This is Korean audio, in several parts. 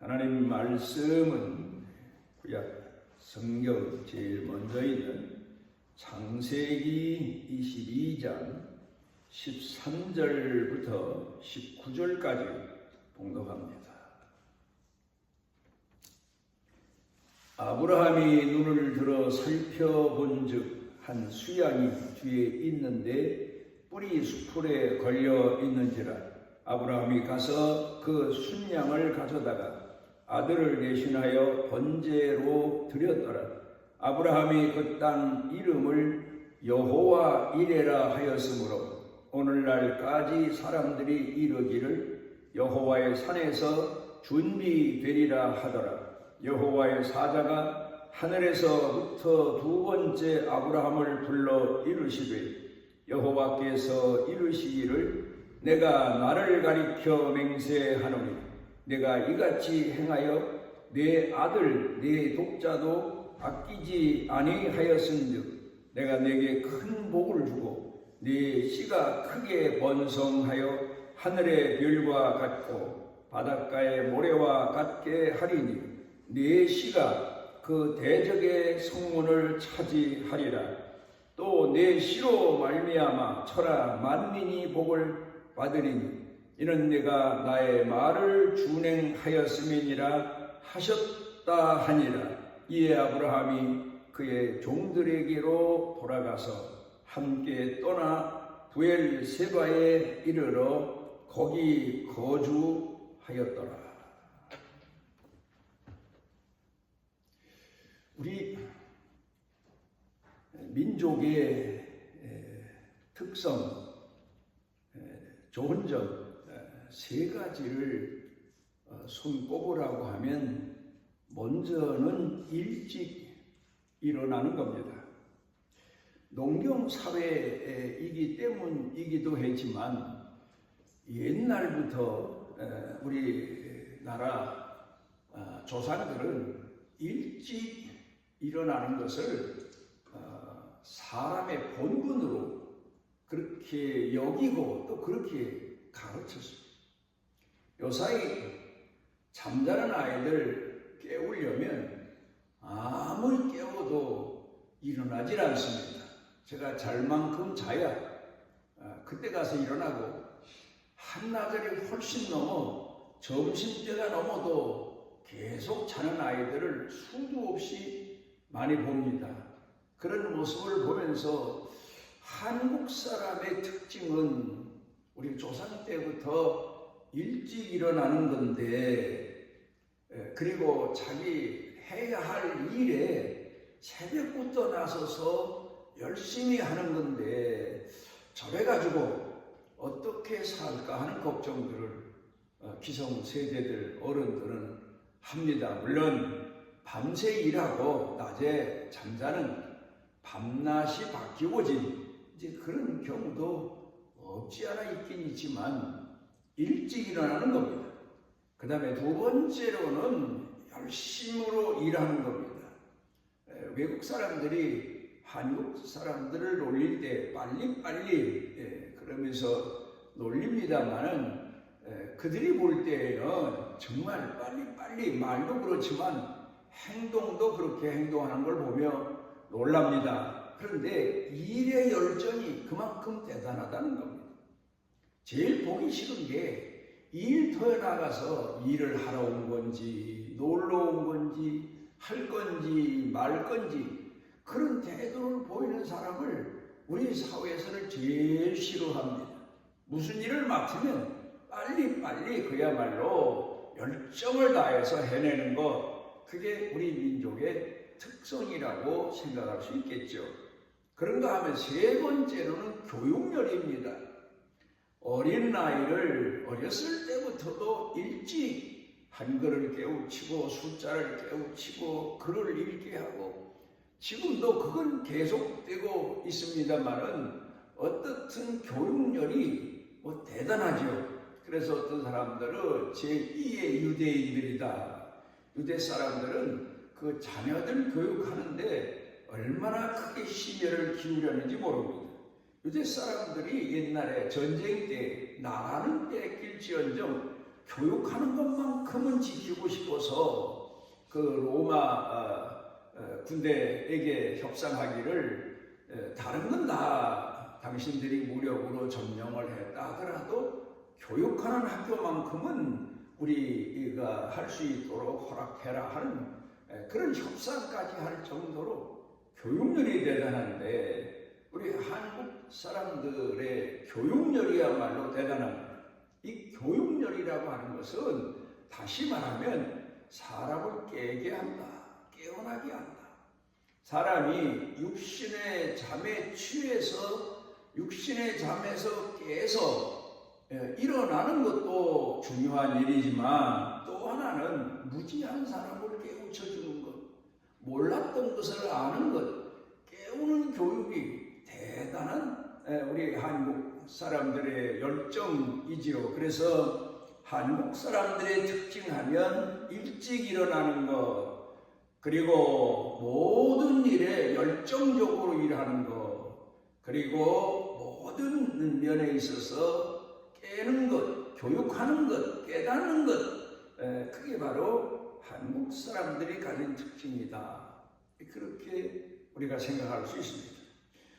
하나님 말씀은 구약 성경 제일 먼저 있는 창세기 22장 13절부터 19절까지 봉독합니다. 아브라함이 눈을 들어 살펴본즉 한 수양이 뒤에 있는데 뿔이 수풀에 걸려 있는지라. 아브라함이 가서 그 순양을 가져다가 아들을 대신하여 번제로 드렸더라. 아브라함이 그 땅 이름을 여호와 이레라 하였으므로 오늘날까지 사람들이 이르기를 여호와의 산에서 준비되리라 하더라. 여호와의 사자가 하늘에서부터 두 번째 아브라함을 불러 이르시되 여호와께서 이르시기를 내가 나를 가리켜 맹세하노니 내가 이같이 행하여 내 아들 내 독자도 아끼지 아니하였은즉 내가 내게 큰 복을 주고 네 씨가 크게 번성하여 하늘의 별과 같고 바닷가의 모래와 같게 하리니 네 씨가 그 대적의 성문을 차지하리라. 또 내 씨로 말미암아 천하 만민이 복을 받으리니 이는 내가 나의 말을 준행하였음이니라 하셨다 하니라. 이에 아브라함이 그의 종들에게로 돌아가서 함께 떠나 부엘세바에 이르러 거기 거주하였더라. 우리 민족의 특성, 좋은 점 세 가지를 손꼽으라고 하면 먼저는 일찍 일어나는 겁니다. 농경사회이기 때문이기도 했지만 옛날부터 우리 나라 조상들은 일찍 일어나는 것을 사람의 본분으로 그렇게 여기고 또 그렇게 가르쳤습니다. 요사이 잠자는 아이들 깨우려면 아무리 깨워도 일어나질 않습니다. 제가 잘 만큼 자야 그때 가서 일어나고 한나절이 훨씬 넘어 점심때가 넘어도 계속 자는 아이들을 수도 없이 많이 봅니다. 그런 모습을 보면서 한국 사람의 특징은 우리 조상 때부터 일찍 일어나는 건데 그리고 자기 해야 할 일에 새벽부터 나서서 열심히 하는 건데 저래가지고 어떻게 살까 하는 걱정들을 기성세대들 어른들은 합니다. 물론 밤새 일하고 낮에 잠자는 밤낮이 바뀌어진 이제 그런 경우도 없지 않아 있긴 있지만 일찍 일어나는 겁니다. 그 다음에 두 번째로는 열심으로 일하는 겁니다. 외국 사람들이 한국 사람들을 놀릴 때 빨리빨리 그러면서 놀립니다만은 그들이 볼 때에는 정말 빨리빨리 말도 그렇지만 행동도 그렇게 행동하는 걸 보며 놀랍니다. 그런데 일의 열정이 그만큼 대단하다는 겁니다. 제일 보기 싫은 게 일터에 나가서 일을 하러 온 건지 놀러 온 건지 할 건지 말 건지 그런 태도를 보이는 사람을 우리 사회에서는 제일 싫어합니다. 무슨 일을 맡으면 빨리빨리 그야말로 열정을 다해서 해내는 것, 그게 우리 민족의 특성이라고 생각할 수 있겠죠. 그런가 하면 세 번째로는 교육열입니다. 어린 아이를 어렸을 때부터도 일찍 한글을 깨우치고 숫자를 깨우치고 글을 읽게 하고 지금도 그건 계속되고 있습니다만은 어떻든 교육열이 대단하죠. 그래서 어떤 사람들은 제2의 유대인들이다. 유대 사람들은 그 자녀들 교육하는데 얼마나 크게 심혈을 기울였는지 모릅니다. 유대 사람들이 옛날에 전쟁 때 나가는 때 길지언정 교육하는 것만큼은 지키고 싶어서 그 로마 군대에게 협상하기를 다른 건 다 당신들이 무력으로 점령을 했다 하더라도 교육하는 학교만큼은 우리가 할 수 있도록 허락해라 하는 그런 협상까지 할 정도로 교육열이 대단한데 우리 한국 사람들의 교육열이야말로 대단합니다. 이 교육열이라고 하는 것은 다시 말하면 사람을 깨게 한다, 깨어나게 한다. 사람이 육신의 잠에 취해서 육신의 잠에서 깨서 일어나는 것도 중요한 일이지만 또 하나는 무지한 사람을 깨우쳐주는 것, 몰랐던 것을 아는 것, 깨우는 교육이 대단한 우리 한국 사람들의 열정이지요. 그래서 한국 사람들의 특징하면 일찍 일어나는 것, 그리고 모든 일에 열정적으로 일하는 것, 그리고 모든 면에 있어서 깨는 것, 교육하는 것, 깨닫는 것, 그게 바로 한국 사람들이 가진 특징이다. 그렇게 우리가 생각할 수 있습니다.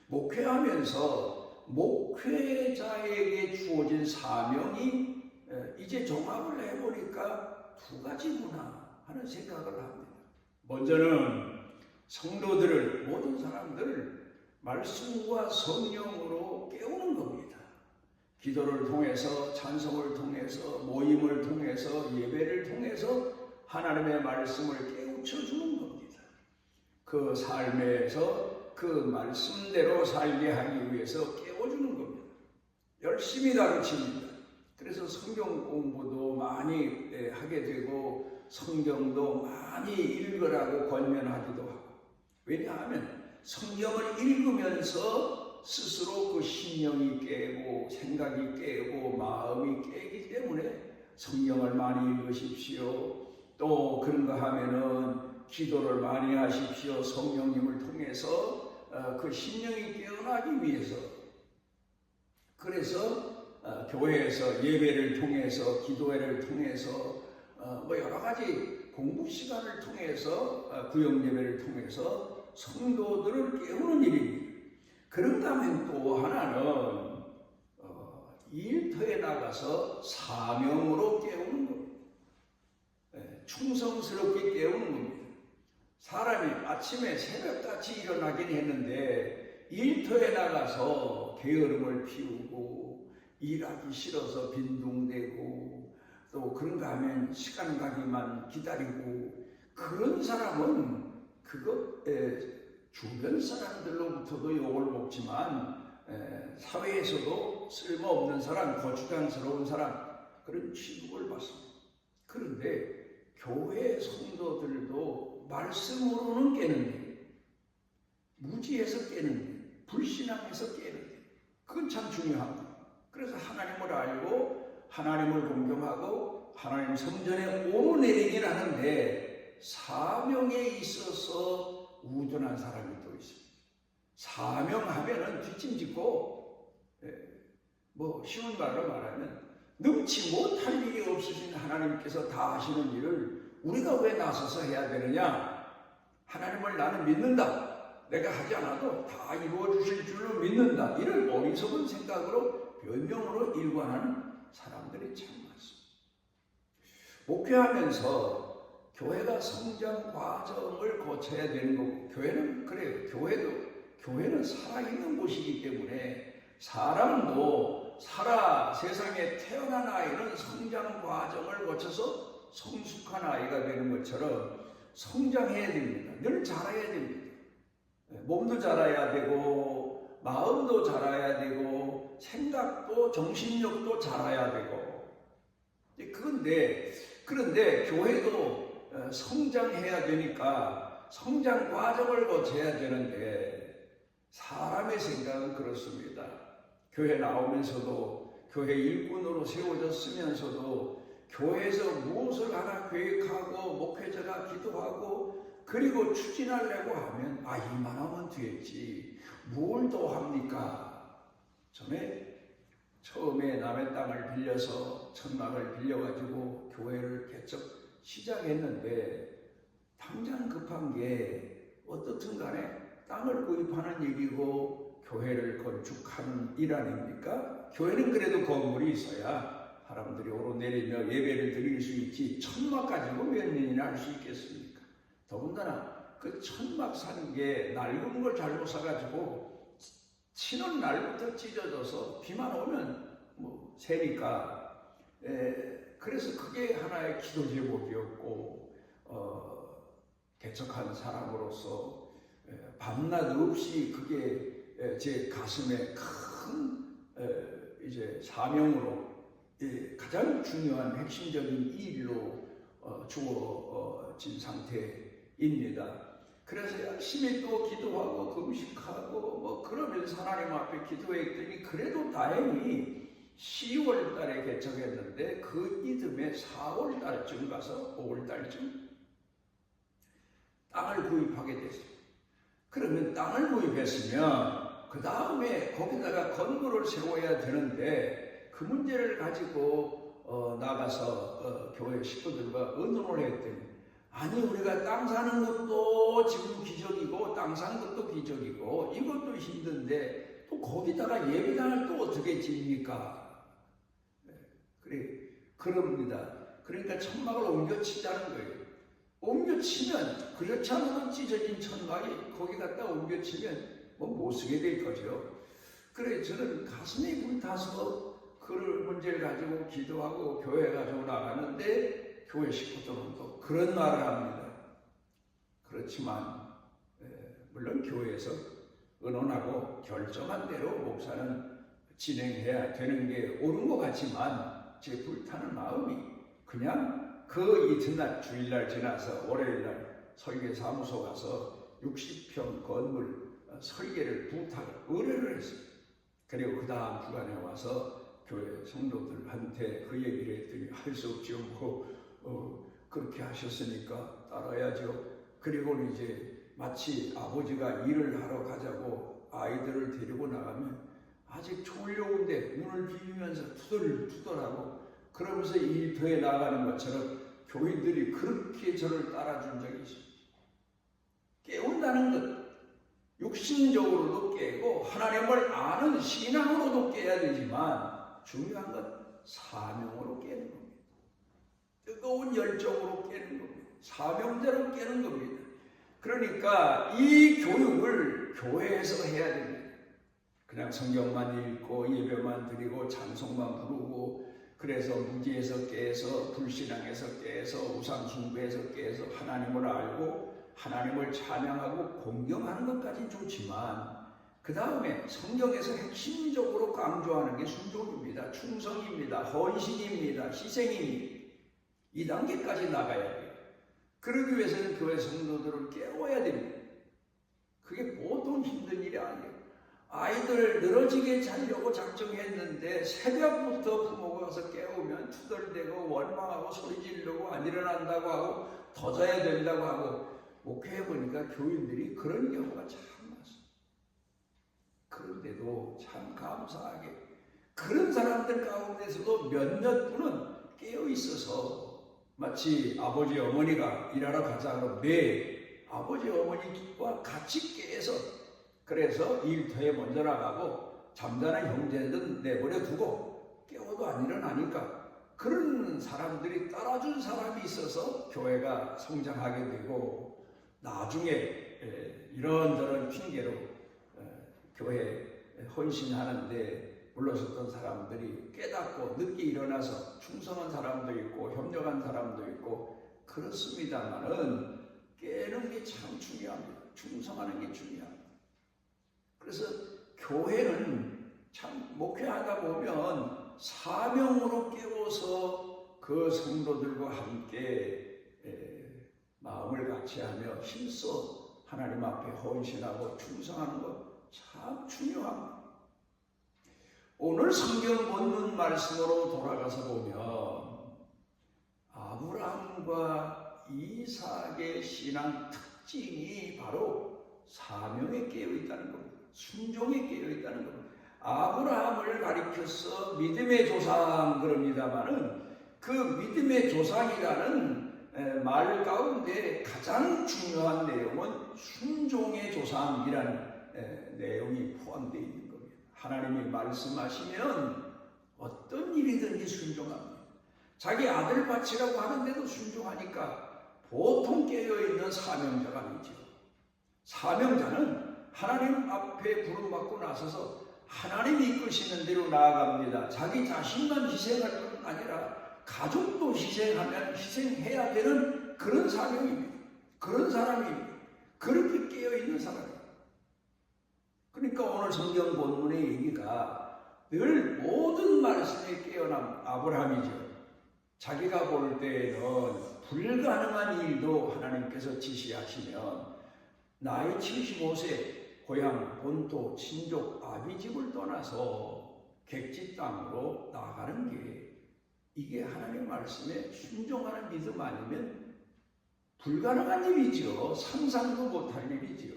목회하면서 목회자에게 주어진 사명이 이제 종합을 해보니까 두 가지구나 하는 생각을 합니다. 먼저는 성도들을, 모든 사람들을 말씀과 성령으로 깨우는 겁니다. 기도를 통해서, 찬송을 통해서, 모임을 통해서, 예배를 통해서 하나님의 말씀을 깨우쳐 주는 겁니다. 그 삶에서 그 말씀대로 살게 하기 위해서 깨워주는 겁니다. 열심히 가르칩니다. 그래서 성경 공부도 많이 하게 되고 성경도 많이 읽으라고 권면하기도 하고, 왜냐하면 성경을 읽으면서 스스로 그 심령이 깨고 생각이 깨고 마음이 깨기 때문에 성경을 많이 읽으십시오. 또 그런가 하면은 기도를 많이 하십시오. 성령님을 통해서 그 심령이 깨어나기 위해서. 그래서 교회에서 예배를 통해서, 기도회를 통해서 여러 가지 공부 시간을 통해서, 구역 예배를 통해서 성도들을 깨우는 일입니다. 그런가 하면 또 하나는 일터에 나가서 사명으로 깨우는 겁니다. 충성스럽게 깨우는 겁니다. 사람이 아침에 새벽같이 일어나긴 했는데 일터에 나가서 게으름을 피우고 일하기 싫어서 빈둥대고 또 그런가 하면 시간 가기만 기다리고, 그런 사람은 주변 사람들로부터도 욕을 먹지만 사회에서도 쓸모없는 사람, 거추장스러운 사람, 그런 취급을 받습니다. 그런데 교회 성도들도 말씀으로는 깨는데, 무지해서 깨는데, 불신앙해서 깨는데, 그건 참 중요합니다. 그래서 하나님을 알고 하나님을 공경하고 하나님 성전에 오르내리긴 하는데 사명에 있어서 우둔한 사람이 또 있습니다. 사명하면은 뒷짐짓고, 쉬운 말로 말하면 능치 못할 일이 없으신 하나님께서 다 하시는 일을 우리가 왜 나서서 해야 되느냐? 하나님을 나는 믿는다. 내가 하지 않아도 다 이루어 주실 줄로 믿는다. 이런 어리석은 생각으로 변명으로 일관하는 사람들이 참 많습니다. 목회하면서 교회가 성장 과정을 거쳐야 되는 거고, 교회는 그래요. 교회는 살아있는 곳이기 때문에 사람도 세상에 태어난 아이는 성장 과정을 거쳐서 성숙한 아이가 되는 것처럼 성장해야 됩니다. 늘 자라야 됩니다. 몸도 자라야 되고 마음도 자라야 되고 생각도 정신력도 자라야 되고, 그런데 교회도 성장해야 되니까 성장 과정을 거쳐야 되는데 사람의 생각은 그렇습니다. 교회 나오면서도 교회 일꾼으로 세워졌으면서도 교회에서 무엇을 하나 계획하고 목회자가 기도하고 그리고 추진하려고 하면 이만하면 되겠지 뭘 더 합니까? 처음에 남의 땅을 빌려서 천막을 빌려가지고 교회를 개척 시작했는데 당장 급한 게 어떻든 간에 땅을 구입하는 일이고 교회를 건축하는 일 아닙니까? 교회는 그래도 건물이 있어야 사람들이 오르내리며 예배를 드릴 수 있지 천막 가지고 몇 년이나 할 수 있겠습니까? 더군다나 그 천막 산 게 낡은 걸 잘못 사가지고 치는 날부터 찢어져서 비만 오면 뭐 새니까 그래서 그게 하나의 기도 제목이었고 개척한 사람으로서 밤낮 없이 그게 제 가슴에 큰 이제 사명으로 가장 중요한 핵심적인 일로 주어진 상태입니다. 그래서 열심히 또 기도하고 금식하고 뭐 그러면서 하나님 앞에 기도했더니 그래도 다행히 10월 달에 개척했는데 그 이듬해 4월 달쯤 가서 5월 달쯤 땅을 구입하게 됐어요. 그러면 땅을 구입했으면 그 다음에 거기다가 건물을 세워야 되는데 그 문제를 가지고 나가서 교회 식구들과 의논을 했더니 아니 우리가 땅 사는 것도 지금 기적이고 땅 사는 것도 기적이고 이것도 힘든데 또 거기다가 예배당을 또 어떻게 지입니까? 그럽니다. 그러니까 천막을 옮겨치자는 거예요. 옮겨치면 그렇지 않으면 찢어진 천막이 거기 갖다 옮겨치면 뭐 못 쓰게 될 거죠. 그래 저는 가슴이 불타서 그 문제를 가지고 기도하고 교회 가지고 나가는데 교회 식구들은 또 그런 말을 합니다. 그렇지만 물론 교회에서 의논하고 결정한 대로 목사는 진행해야 되는 게 옳은 것 같지만 제 불타는 마음이 그냥 그 이튿날 주일날 지나서 월요일날 설계사무소 가서 60평 건물 설계를 의뢰를 했어요. 그리고 그 다음 주간에 와서 교회 성도들한테 그 얘기를 했더니 할 수 없죠. 그렇게 하셨으니까 따라야죠. 그리고 이제 마치 아버지가 일을 하러 가자고 아이들을 데리고 나가면 아직 졸려온데 눈을 비비면서 투덜투덜하고 그러면서 일터에 나가는 것처럼 교인들이 그렇게 저를 따라준 적이 있어요. 깨운다는 것, 육신적으로도 깨고 하나님을 아는 신앙으로도 깨야 되지만 중요한 건 사명으로 깨는 겁니다. 뜨거운 열정으로 깨는 겁니다. 사명대로 깨는 겁니다. 그러니까 이 교육을 교회에서 해야 됩니다. 그냥 성경만 읽고 예배만 드리고 찬송만 부르고 그래서 무지에서 깨서 불신앙에서 깨서 우상숭배에서 깨서 하나님을 알고 하나님을 찬양하고 공경하는 것까지 좋지만 그 다음에 성경에서 핵심적으로 강조하는 게 순종입니다. 충성입니다. 헌신입니다. 희생입니다. 이 단계까지 나가야 돼요. 그러기 위해서는 교회 성도들을 깨워야 됩니다. 그게 보통 힘든 일이 아니에요. 아이들 늘어지게 자려고 작정했는데 새벽부터 부모가 와서 깨우면 투덜대고 원망하고 소리 지르고 안 일어난다고 하고 더 자야 된다고 하고 목회해보니까 교인들이 그런 경우가 참 많습니다. 그런데도 참 감사하게 그런 사람들 가운데서도 몇몇 분은 깨어있어서 마치 아버지 어머니가 일하러 가자 하면 매 아버지 어머니와 같이 깨서 그래서 일터에 먼저 나가고 잠자는 형제들은 내버려 두고 깨워도 안 일어나니까 그런 사람들이 따라준 사람이 있어서 교회가 성장하게 되고 나중에 이런저런 핑계로 교회 헌신하는데 물러섰던 사람들이 깨닫고 늦게 일어나서 충성한 사람도 있고 협력한 사람도 있고 그렇습니다만은 깨는 게 참 중요합니다. 충성하는 게 중요합니다. 그래서 교회는 참 목회하다 보면 사명으로 깨워서 그 성도들과 함께 마음을 같이하며 힘써 하나님 앞에 헌신하고 충성하는 것 참 중요합니다. 오늘 성경 본문 말씀으로 돌아가서 보면 아브라함과 이삭의 신앙 특징이 바로 사명에 깨어 있다는 겁니다. 순종에 깨어 있다는 겁니다. 아브라함을 가리켜서 믿음의 조상 그럽니다마는 그 믿음의 조상이라는 말 가운데 가장 중요한 내용은 순종의 조상이라는 내용이 포함되어 있는 겁니다. 하나님이 말씀하시면 어떤 일이든지 순종합니다. 자기 아들 바치라고 하는데도 순종하니까 보통 깨어있는 사명자가 아니죠. 사명자는 하나님 앞에 부름받고 나서서 하나님이 이끄시는 대로 나아갑니다. 자기 자신만 희생할 뿐 아니라 가족도 희생해야 되는 그런 사명입니다. 그런 사람입니다. 그렇게 깨어있는 사람입니다. 그러니까 오늘 성경 본문의 얘기가 늘 모든 말씀에 깨어난 아브라함이죠. 자기가 볼 때에는 불가능한 일도 하나님께서 지시하시면 나이 75세 고향, 본토, 친족, 아비집을 떠나서 객지 땅으로 나가는 게 이게 하나님의 말씀에 순종하는 믿음 아니면 불가능한 일이죠. 상상도 못할 일이죠.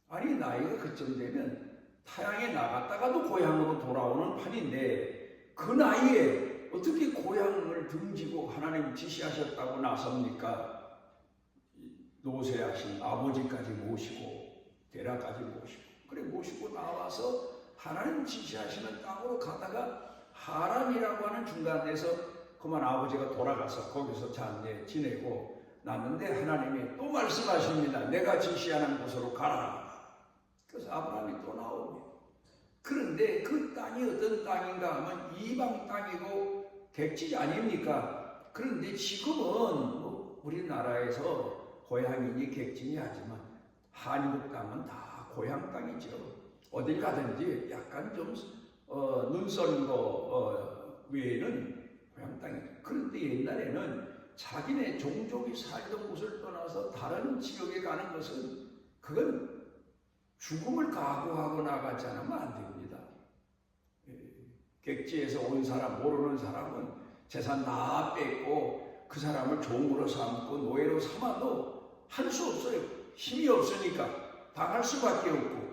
아니 나이가 그쯤 되면 타향에 나갔다가도 고향으로 돌아오는 판인데 그 나이에 어떻게 고향을 등지고 하나님 지시하셨다고 나섭니까? 노쇠하신 아버지까지 모시고 데라까지 모시고 그래 모시고 나와서 하나님 지시하시는 땅으로 가다가 하란이라고 하는 중간에서 그만 아버지가 돌아가서 거기서 잔에 지내고 났는데 하나님이 또 말씀하십니다. 내가 지시하는 곳으로 가라. 그래서 아브라함이 또 나옵니다. 그런데 그 땅이 어떤 땅인가 하면 이방 땅이고 객지 아닙니까? 그런데 지금은 우리나라에서 고향이니 객지니 하지만 한국 땅은 다 고향 땅이죠. 어딜 가든지 약간 좀 눈썰은 거 외에는 고향 땅이죠. 그런데 옛날에는 자기네 종족이 살던 곳을 떠나서 다른 지역에 가는 것은 그건 죽음을 각오하고 나가지 않으면 안 됩니다. 객지에서 온 사람, 모르는 사람은 재산 다 뺏고 그 사람을 종으로 삼고 노예로 삼아도 할 수 없어요. 힘이 없으니까 당할 수밖에 없고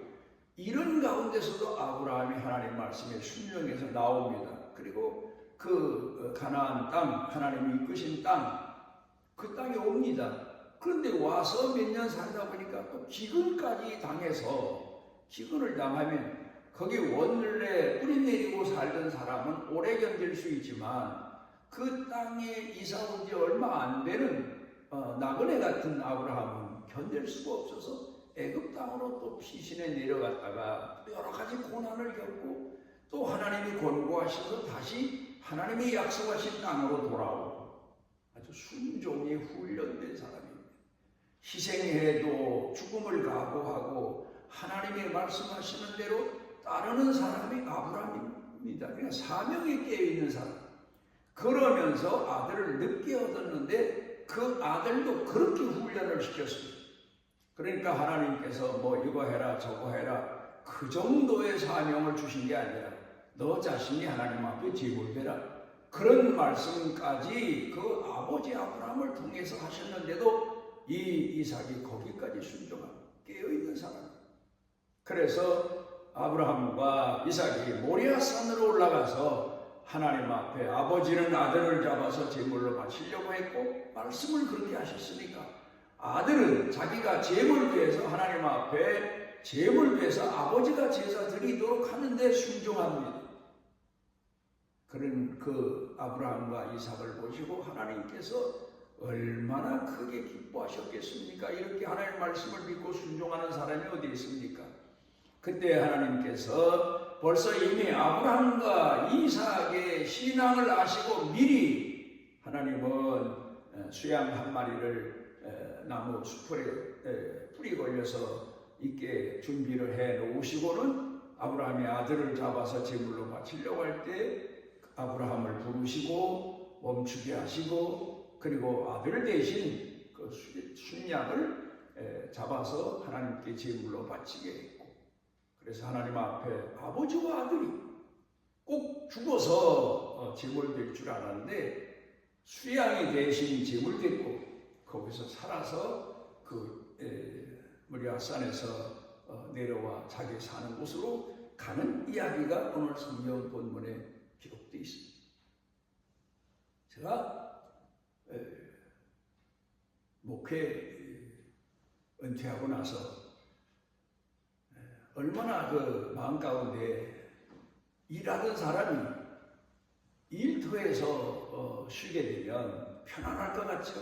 이런 가운데서도 아브라함이 하나님 말씀에 순종해서 나옵니다. 그리고 그 가나안 땅, 하나님이 이끄신 땅, 그 땅에 옵니다. 그런데 와서 몇 년 살다 보니까 또 기근까지 당해서 기근을 당하면 거기 원래 뿌리 내리고 살던 사람은 오래 견딜 수 있지만 그 땅에 이사 온 지 얼마 안 되는 나그네 같은 아브라함은 견딜 수가 없어서 애굽 땅으로 또 피신해 내려갔다가 여러 가지 고난을 겪고 또 하나님이 권고하셔서 다시 하나님이 약속하신 땅으로 돌아오고 아주 순종에 훈련된 사람입니다. 희생해도 죽음을 각오하고 하나님의 말씀하시는 대로 따르는 사람이 아브라함입니다. 그러니까 사명에 깨어있는 사람. 그러면서 아들을 늦게 얻었는데 그 아들도 그렇게 훈련을 시켰습니다. 그러니까 하나님께서 뭐 이거 해라 저거 해라 그 정도의 사명을 주신 게 아니라 너 자신이 하나님 앞에 제물되라 그런 말씀까지 그 아버지 아브라함을 통해서 하셨는데도 이 이삭이 거기까지 순종하고 깨어있는 사람. 그래서 아브라함과 이삭이 모리아산으로 올라가서 하나님 앞에 아버지는 아들을 잡아서 제물로 바치려고 했고 말씀을 그렇게 하셨으니까 아들은 자기가 제물되어서 하나님 앞에 제물되어서 아버지가 제사 드리도록 하는데 순종합니다. 그런 그 아브라함과 이삭을 보시고 하나님께서 얼마나 크게 기뻐하셨겠습니까? 이렇게 하나님의 말씀을 믿고 순종하는 사람이 어디 있습니까? 그때 하나님께서 벌써 이미 아브라함과 이삭의 신앙을 아시고 미리 하나님은 수양 한 마리를 나무 숲에 뿌리 걸려서 있게 준비를 해 놓으시고는 아브라함의 아들을 잡아서 제물로 바치려고 할 때 아브라함을 부르시고 멈추게 하시고 그리고 아들 대신 그 순양을 잡아서 하나님께 제물로 바치게 했고 그래서 하나님 앞에 아버지와 아들이 꼭 죽어서 제물될 줄 알았는데 수양이 대신 제물됐고 거기서 살아서 그 모리아산에서 내려와 자기 사는 곳으로 가는 이야기가 오늘 성경 본문에 기록되어 있습니다. 제가 목회 은퇴하고 나서 얼마나 그 마음 가운데 일하던 사람이 일터에서 쉬게 되면 편안할 것 같죠?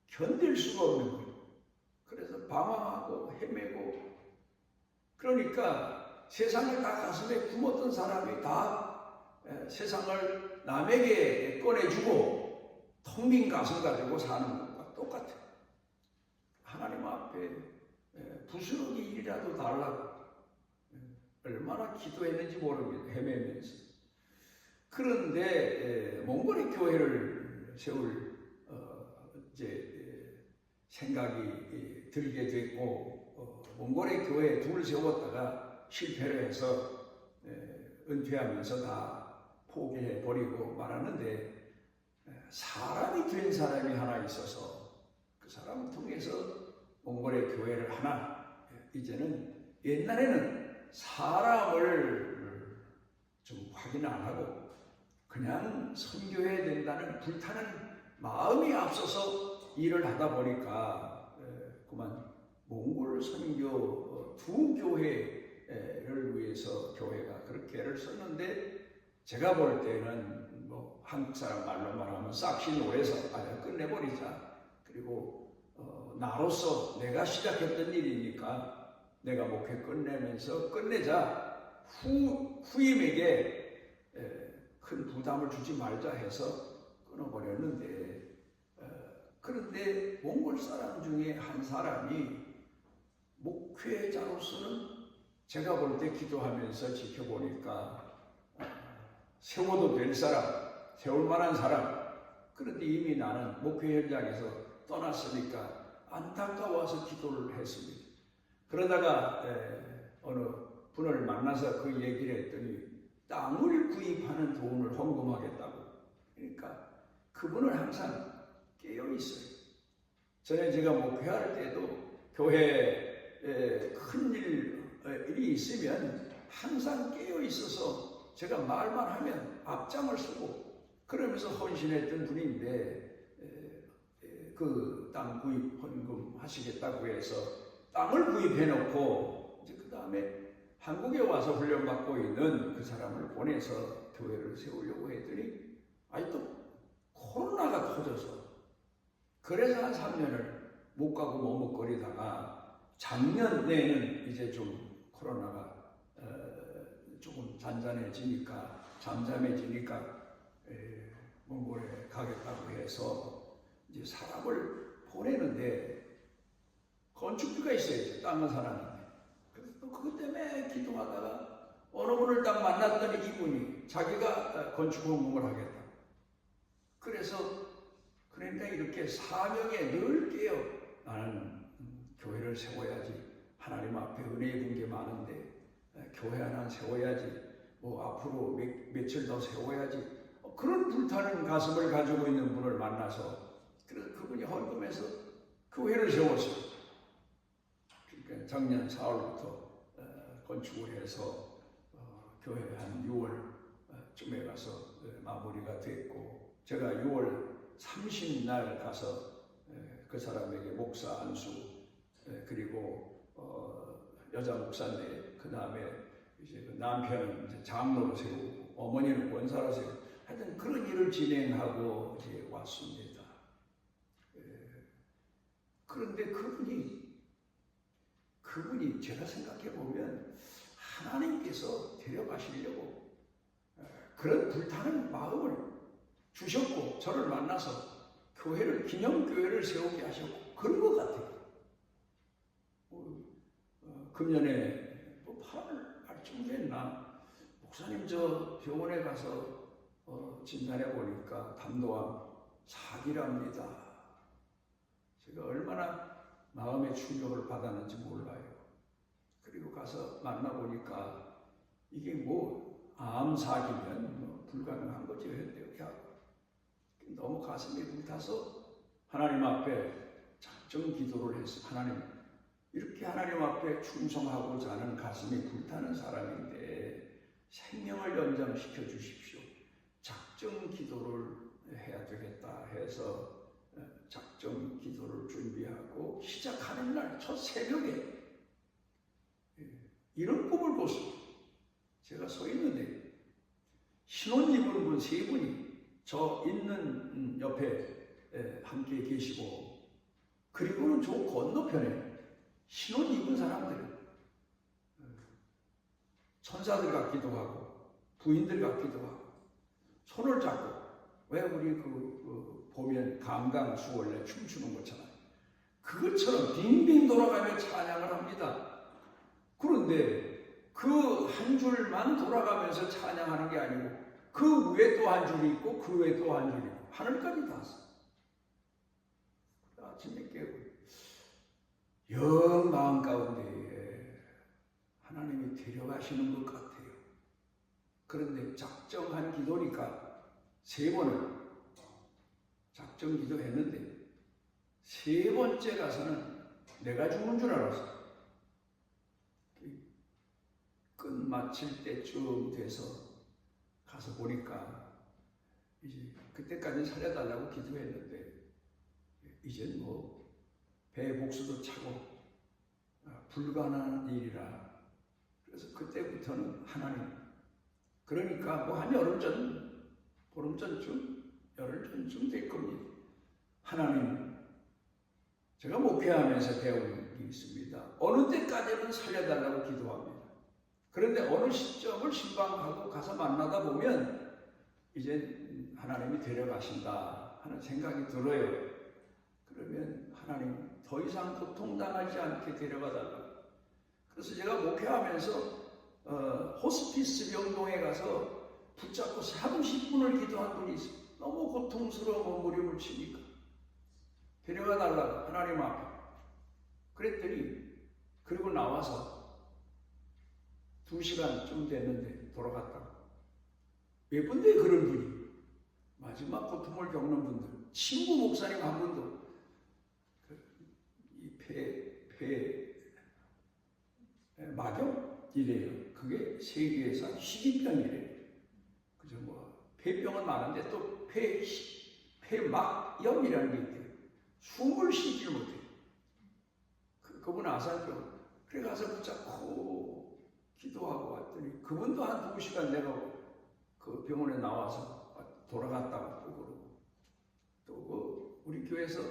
견딜 수가 없는 거예요. 그래서 방황하고 헤매고, 그러니까 세상을 다 가슴에 품었던 사람이 다 세상을 남에게 꺼내주고 텅 빈 가슴 가지고 사는 것과 똑같아요. 하나님 앞에 부스러기 일이라도 달라고 얼마나 기도했는지 모릅니다. 헤매면서. 그런데 몽골의 교회를 세울 이제 생각이 들게 됐고, 몽골의 교회 둘 세웠다가 실패를 해서 은퇴하면서 다 포기해버리고 말하는데, 사람이 된 사람이 하나 있어서 그 사람을 통해서 몽골의 교회를 하나, 이제는 옛날에는 사람을 좀 확인 안 하고 그냥 선교해야 된다는 불타는 마음이 앞서서 일을 하다 보니까 그만 몽골 선교 두 교회를 위해서 교회가 그렇게 애를 썼는데, 제가 볼 때는 뭐 한국 사람 말로 말하면 싹신오해서 아예 끝내버리자. 그리고 나로서 내가 시작했던 일이니까 내가 목회 끝내면서 끝내자. 후임에게 큰 부담을 주지 말자 해서 끊어버렸는데, 그런데 몽골 사람 중에 한 사람이 목회자로서는 제가 볼 때 기도하면서 지켜보니까 세워도 될 사람, 세울 만한 사람. 그런데 이미 나는 목회 현장에서 떠났으니까 안타까워서 기도를 했습니다. 그러다가 어느 분을 만나서 그 얘기를 했더니 땅을 구입하는 돈을 헌금하겠다고. 그러니까 그분은 항상 깨어 있어요. 전에 제가 목회할 때도 교회에 큰 일이 있으면 항상 깨어 있어서 제가 말만 하면 앞장을 서고 그러면서 헌신했던 분인데, 그 땅 구입 헌금 하시겠다고 해서 땅을 구입해 놓고 이제 그 다음에 한국에 와서 훈련받고 있는 그 사람을 보내서 교회를 세우려고 했더니 또 코로나가 터져서, 그래서 한 3년을 못 가고 머뭇거리다가 작년에는 이제 좀 코로나가 조금 잠잠해지니까 몽골에 가겠다고 해서 이제 사람을 보내는데 건축비가 있어야죠. 땅은 사람인데. 그래서 또 그것 때문에 기도하다가 어느 분을 딱 만났더니 이분이 자기가 건축 공부를 하겠다. 그러니까 이렇게 사명에 늘 깨어 나는 교회를 세워야지. 하나님 앞에 은혜 입은 게 많은데 교회 하나 세워야지. 뭐 앞으로 며칠 더 세워야지. 그런 불타는 가슴을 가지고 있는 분을 만나서, 그래서 그분이 헌금해서 교회를 세웠어요. 그러니까 작년 4월부터 건축을 해서 교회 한 6월쯤에 가서 마무리가 됐고, 제가 6월 30날 가서 그 사람에게 목사 안수, 그리고 여자 목사인데 그 다음에 이제 그 남편은 이제 장로로 세우고 어머니는 권사로 세우고, 하여튼 그런 일을 진행하고 이제 왔습니다. 그런데 그분이 제가 생각해 보면 하나님께서 데려가시려고 그런 불타는 마음을 주셨고, 저를 만나서 기념교회를 세우게 하셨고, 그런 것 같아요. 금년에 8월 말쯤 됐나, 목사님 저 병원에 가서 진단해 보니까 담도암 4기랍니다. 제가 얼마나 마음의 충격을 받았는지 몰라요. 그리고 가서 만나보니까 이게 뭐 암 4기면 불가능한 거죠. 이렇게 하고 너무 가슴이 불타서 하나님 앞에 작정 기도를 해서, 하나님 이렇게 하나님 앞에 충성하고자 하는 가슴이 불타는 사람인데 생명을 연장시켜 주십시오. 작정 기도를 해야 되겠다 해서 작정 기도를 준비하고 시작하는 날 첫 새벽에 이런 꿈을 꿨습니다. 제가 서 있는데 신혼 입은 분 세 분이 저 있는 옆에 함께 계시고, 그리고는 저 건너편에 신혼 입은 사람들, 천사들 같기도 하고 부인들 같기도 하고 손을 잡고, 왜 우리 보면 강강수월래 춤추는 것처럼 그것처럼 빙빙 돌아가며 찬양을 합니다. 그런데 그 한 줄만 돌아가면서 찬양하는 게 아니고 그 위에 또 한 줄이 있고 그 위에 또 한 줄이 있고 하늘까지 닿았어. 아침에 깨고 영 마음 가운데 하나님이 데려가시는 것 같아요. 그런데 작정한 기도니까 세 번을 작정 기도했는데 세 번째 가서는 내가 죽는 줄 알았어. 끝 마칠 때쯤 돼서 가서 보니까 이제 그때까지 살려달라고 기도했는데 이젠 뭐 배 복수도 차고 불가능한 일이라, 그래서 그때부터는 하나님, 그러니까 뭐 한 열흘 전, 보름 전쯤, 열흘 전쯤 될 겁니다. 하나님, 제가 목회하면서 배운 게 있습니다. 어느 때까지는 살려달라고 기도합니다. 그런데 어느 시점을 신방하고 가서 만나다 보면 이제 하나님이 데려가신다 하는 생각이 들어요. 그러면 하나님 더 이상 고통당하지 않게 데려가달라. 그래서 제가 목회하면서 호스피스 병동에 가서 붙잡고 30분을 기도한 분이 있어요. 너무 고통스러운 몸부림을 치니까 데려가달라고 하나님 앞에. 그랬더니 그리고 나와서 2시간쯤 됐는데 돌아갔다고. 몇 분들이 그런 분이 마지막 고통을 겪는 분들, 친구 목사님 한 분도 이 마경이래요. 그게 세계에서 12병이래요. 그죠? 뭐 폐병은 많은데 또 폐막염이라는 게 있대요. 숨을 쉬지 못해요. 그분 아산병. 그래 가서 붙잡고 기도하고 왔더니 그분도 한 2시간 내가 그 병원에 나와서 돌아갔다고 또 그러고, 또 우리 교회에서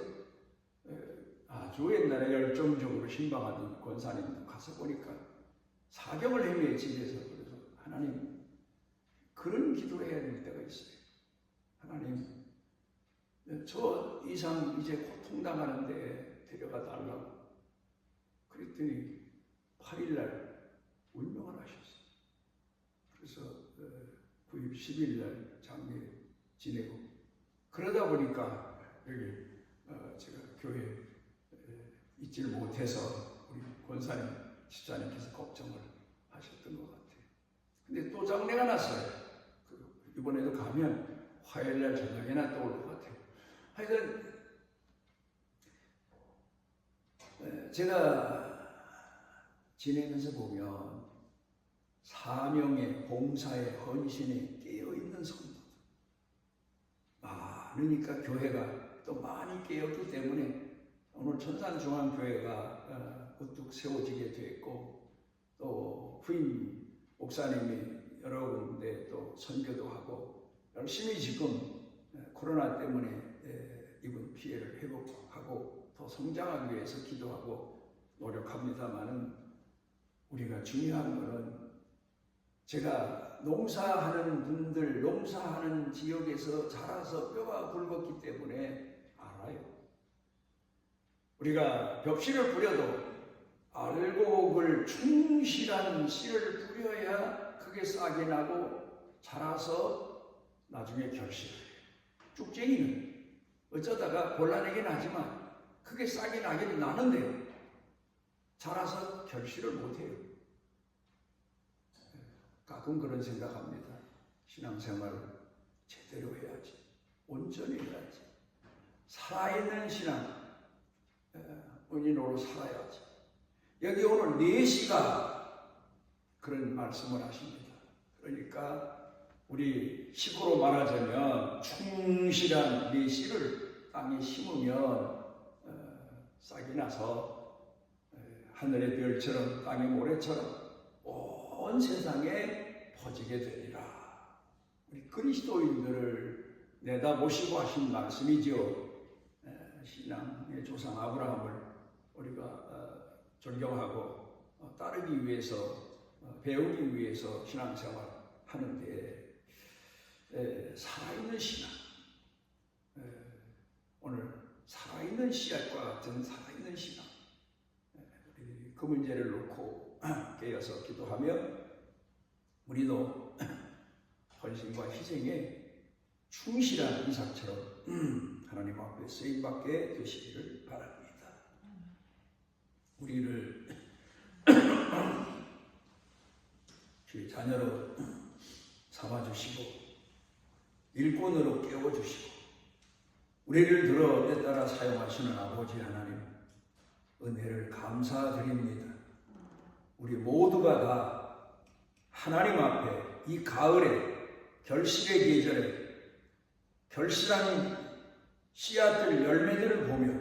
아주 옛날에 열정적으로 신방하던 권사님도 가서 보니까 사경을 헤매 집에서. 그래서 하나님, 그런 기도를 해야 될 때가 있어요. 하나님, 저 이상 이제 고통당하는데 데려가 달라고. 그랬더니 8일날 운명을 하셨어요. 그래서 9일 10일날 장례 지내고, 그러다 보니까 여기 제가 교회에 있지를 못해서 우리 권사님, 집사님께서 걱정을 하셨던 것 같아요. 근데 또 장례가 났어요. 이번에도 가면 화요일날 저녁에나 또 올 것 같아요. 하여튼 제가 지내면서 보면 사명의 봉사의 헌신에 깨어있는 성도들 많으니까 교회가 또 많이 깨었기 때문에 오늘 천산중앙교회가 우뚝 세워지게 됐고, 또 후임 목사님이 여러 군데 또 선교도 하고 열심히 지금 코로나 때문에 입은 피해를 회복하고 더 성장하기 위해서 기도하고 노력합니다만은, 우리가 중요한 것은 제가 농사하는 분들, 농사하는 지역에서 자라서 뼈가 굵었기 때문에 알아요. 우리가 벽씨를 뿌려도 알곡을 충실한 씨를 뿌려야 크게 싹이 나고 자라서 나중에 결실을 해요. 쭉쟁이는 어쩌다가 곤란하긴 하지만 크게 싹이 나긴 나는데 자라서 결실을 못해요. 가끔 그런 생각합니다. 신앙생활을 제대로 해야지, 온전히 해야지, 살아있는 신앙, 은인으로 살아야지. 여기 오늘 4시가 그런 말씀을 하십니다. 그러니까 우리 식으로 말하자면 충실한 4시를 땅에 심으면 싹이 나서 하늘의 별처럼 땅의 모래처럼 온 세상에 퍼지게 되리라. 우리 그리스도인들을 내다보시고 하신 말씀이죠. 신앙의 조상 아브라함을 우리가 존경하고 따르기 위해서 배우기 위해서 신앙생활 하는데 살아있는 신앙, 오늘 살아있는 씨앗과 같은 살아있는 신앙, 그 문제를 놓고 깨어서 기도하며 우리도 헌신과 희생에 충실한 이삭처럼 하나님 앞에 쓰임받게 되시기를 바랍니다. 우리를 주의 자녀로 삼아주시고 일꾼으로 깨워주시고 우리를 들어 때따라 사용하시는 아버지 하나님, 은혜를 감사드립니다. 우리 모두가 다 하나님 앞에 이 가을에 결실의 계절에 결실한 씨앗들 열매들을 보며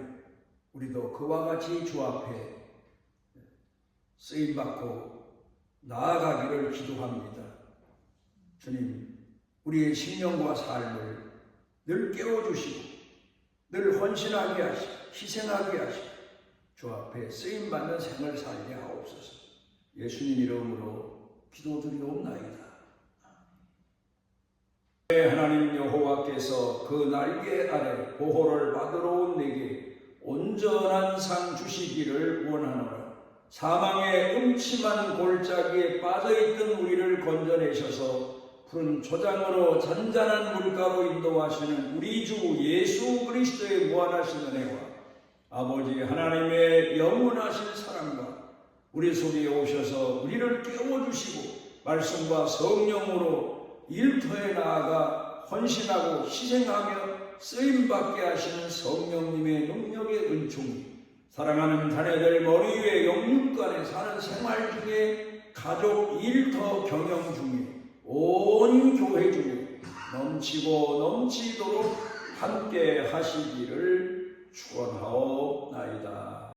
우리도 그와 같이 주 앞에 쓰임받고 나아가기를 기도합니다. 주님, 우리의 심령과 삶을 늘 깨워주시고 늘 헌신하게 하시고 희생하게 하시고 주 앞에 쓰임받는 생을 살게 하옵소서. 예수님 이름으로 기도드리옵나이다. 하나님 여호와께서 그 날개 아래 보호를 받으러 온 내게 온전한 상 주시기를 원하노라. 사망의 음침한 골짜기에 빠져있던 우리를 건져내셔서 푸른 초장으로 잔잔한 물가로 인도하시는 우리 주 예수 그리스도의 무한하신 은혜와 아버지 하나님의 영원하신 사랑과 우리 속에 오셔서 우리를 깨워주시고 말씀과 성령으로 일터에 나아가 헌신하고 희생하며 쓰임받게 하시는 성령님의 능력의 은총이 사랑하는 자녀들 머리 위에 영육간에 사는 생활 중에 가족 일터 경영 중에 온 교회 중에 넘치고 넘치도록 함께 하시기를 축원하옵나이다.